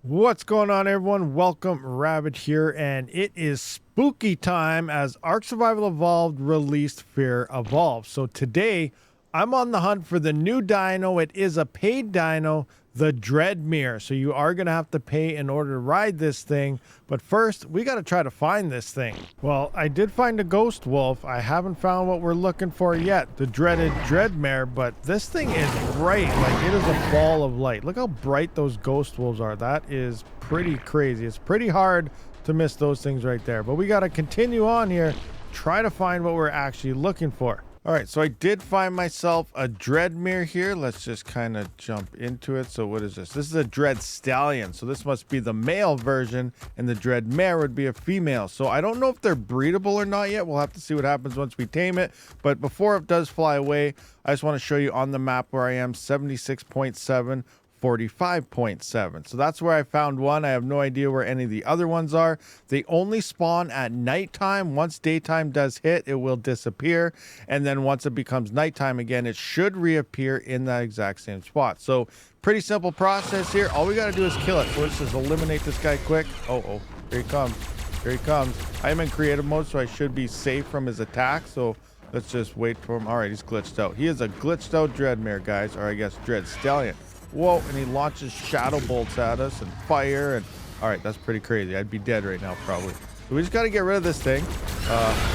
What's going on, everyone? Welcome, Rabid here, and it is spooky time as Ark Survival Evolved released Fear Evolved. So today, I'm on the hunt for the new dino. It is a paid dino, the Dreadmare. So you are going to have to pay in order to ride this thing. But first, we got to try to find this thing. Well, I did find a ghost wolf. I haven't found what we're looking for yet, the dreaded Dreadmare, but this thing is bright. Like, it is a ball of light. Look how bright those ghost wolves are. That is pretty crazy. It's pretty hard to miss those things right there. But we got to continue on here, try to find what we're actually looking for. All right, so I did find myself a Dreadmare here. Let's just kind of jump into it. So what is this? This is a Dread Stallion. So this must be the male version, and the Dreadmare would be a female. So I don't know if they're breedable or not yet. We'll have to see what happens once we tame it. But before it does fly away, I just want to show you on the map where I am, 76.7. 45.7. So that's where I found one. I have no idea where any of the other ones are. They only spawn at nighttime. Once daytime does hit, it will disappear. And then once it becomes nighttime again, it should reappear in that exact same spot. So pretty simple process here. All we got to do is kill it. So let's just eliminate this guy quick. Oh, here he comes. Here he comes. I am in creative mode, so I should be safe from his attack. So let's just wait for him. All right, he's glitched out. He is a glitched out Dreadmare, guys, or I guess Dread Stallion. Whoa, and he launches shadow bolts at us and fire, and all right, that's pretty crazy. I'd be dead right now probably. So we just got to get rid of this thing.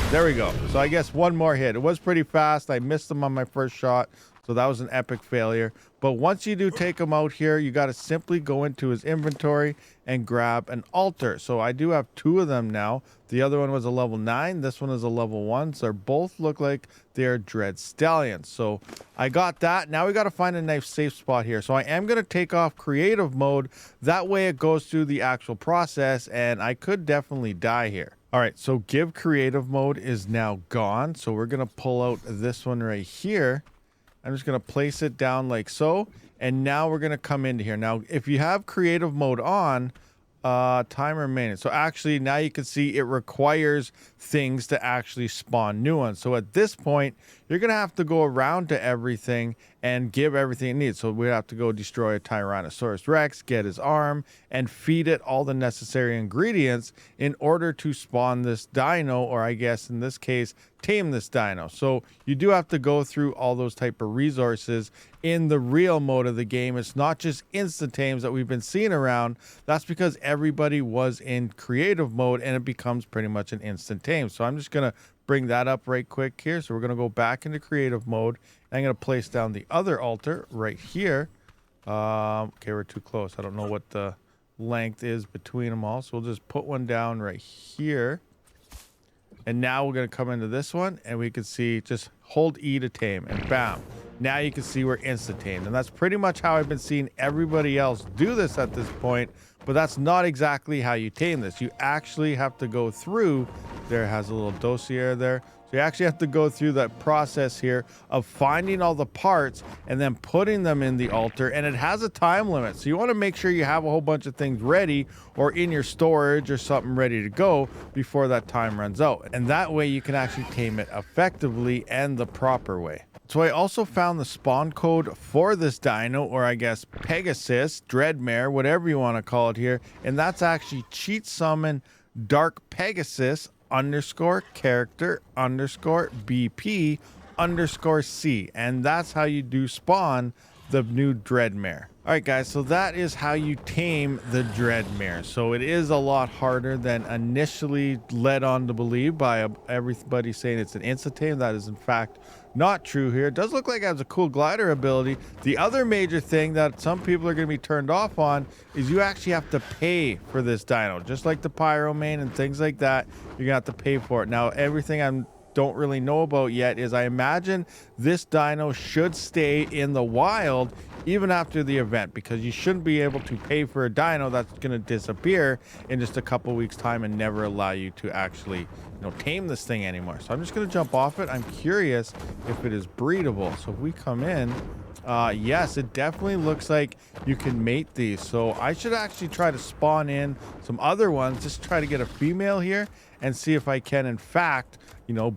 There we go. So I guess one more hit. It was pretty fast. I missed him on my first shot, so that was an epic failure. But once you do take him out here, you got to simply go into his inventory and grab an altar. So I do have two of them now. The other one was a level 9. This one is a level 1. So they both look like they're Dread Stallions. So I got that. Now we got to find a nice safe spot here. So I am going to take off creative mode. That way it goes through the actual process, and I could definitely die here. All right, so give creative mode is now gone. So we're going to pull out this one right here. I'm just going to place it down like so. And now we're going to come into here. Now, if you have creative mode on, time remaining. So actually now you can see it requires things to actually spawn new ones. So at this point, you're going to have to go around to everything and give everything it needs. So we have to go destroy a Tyrannosaurus Rex, get his arm, and feed it all the necessary ingredients in order to spawn this dino, or I guess in this case, tame this dino. So you do have to go through all those type of resources in the real mode of the game. It's not just instant tames that we've been seeing around. That's because everybody was in creative mode and it becomes pretty much an instant tame. So I'm just going to bring that up right quick here. So we're going to go back into creative mode. I'm going to place down the other altar right here. Okay, we're too close. I don't know what the length is between them all. So we'll just put one down right here. And now we're going to come into this one and we can see, just hold E to tame, and bam. Now you can see we're instant tamed. And that's pretty much how I've been seeing everybody else do this at this point. But that's not exactly how you tame this. You actually have to go through, there has a little dossier there. So you actually have to go through that process here of finding all the parts and then putting them in the altar. And it has a time limit. So you want to make sure you have a whole bunch of things ready or in your storage or something ready to go before that time runs out. And that way you can actually tame it effectively and the proper way. So I also found the spawn code for this dino, or I guess Pegasus, Dreadmare, whatever you want to call it here. And that's actually cheat summon Dark Pegasus _ character _ BP _ C. And that's how you do spawn the new Dreadmare. All right, guys, so that is how you tame the Dreadmare. So it is a lot harder than initially led on to believe by everybody saying it's an instant tame. That is in fact not true here. It does look like it has a cool glider ability. The other major thing that some people are going to be turned off on is you actually have to pay for this dino. Just like the Pyromane and things like that, you're going to have to pay for it. Now, everything I don't really know about yet is I imagine this dino should stay in the wild even after the event, because you shouldn't be able to pay for a dino that's going to disappear in just a couple weeks time and never allow you to actually, tame this thing anymore. So I'm just going to jump off it. I'm curious if it is breedable. So if we come in, yes, it definitely looks like you can mate these. So I should actually try to spawn in some other ones, just try to get a female here and see if I can in fact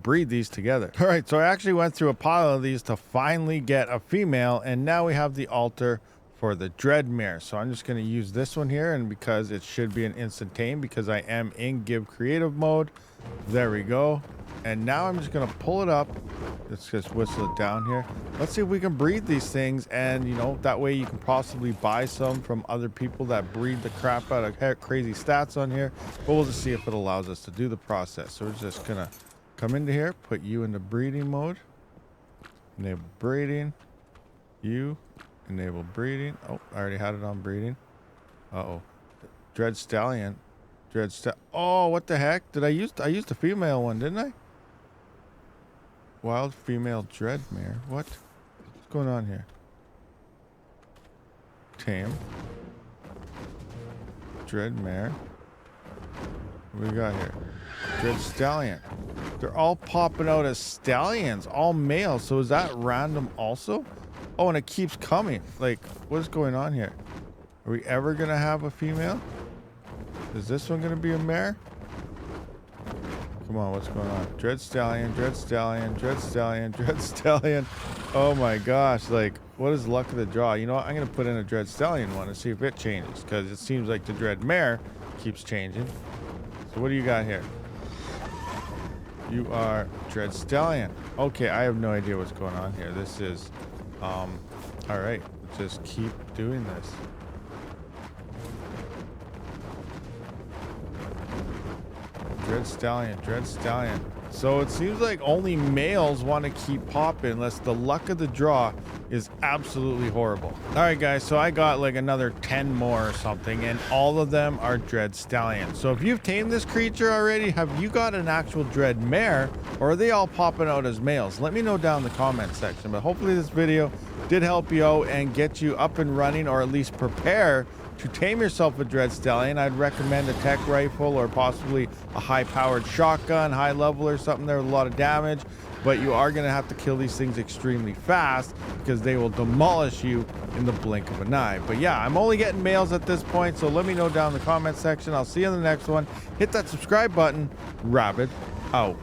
breed these together. All right, so I actually went through a pile of these to finally get a female, and now we have the altar for the Dreadmare. So I'm just going to use this one here, and because it should be an instant tame because I am in give creative mode. There we go. And now I'm just going to pull it up. Let's just whistle it down here. Let's see if we can breed these things, and you know, that way you can possibly buy some from other people that breed the crap out of crazy stats on here. But we'll just see if it allows us to do the process. So we're just going to come into here, put you into breeding mode. Enable breeding. You enable breeding. Oh, I already had it on breeding. Uh-oh. Dread Stallion. Oh, what the heck? I used the female one, didn't I? Wild female Dreadmare. What? What's going on here? Tame. Dreadmare. What do we got here? Dread Stallion. They're all popping out as stallions, all male. So is that random also? Oh, and it keeps coming. Like, what's going on here? Are we ever gonna have a female? Is this one gonna be a mare? Come on, what's going on? Dread Stallion, Dread Stallion, Dread Stallion, Dread Stallion. Oh my gosh, like, what is luck of the draw? You know what? I'm gonna put in a Dread Stallion one and see if it changes, because it seems like the Dread Mare keeps changing. So what do you got here? You are Dread Stallion. Okay, I have no idea what's going on here. This is, all right, just keep doing this. Dread Stallion, Dread Stallion. So it seems like only males want to keep popping unless the luck of the draw is absolutely horrible. All right, guys, so I got like another 10 more or something, and all of them are Dread Stallion. So if you've tamed this creature already, have you got an actual Dread Mare, or are they all popping out as males? Let me know down in the comment section. But hopefully this video did help you out and get you up and running, or at least prepare to tame yourself a Dread Stallion. I'd recommend a tech rifle or possibly a high-powered shotgun, high level or something there with a lot of damage. But you are going to have to kill these things extremely fast because they will demolish you in the blink of an eye. But yeah, I'm only getting males at this point, so let me know down in the comment section. I'll see you in the next one. Hit that subscribe button. Rabid out.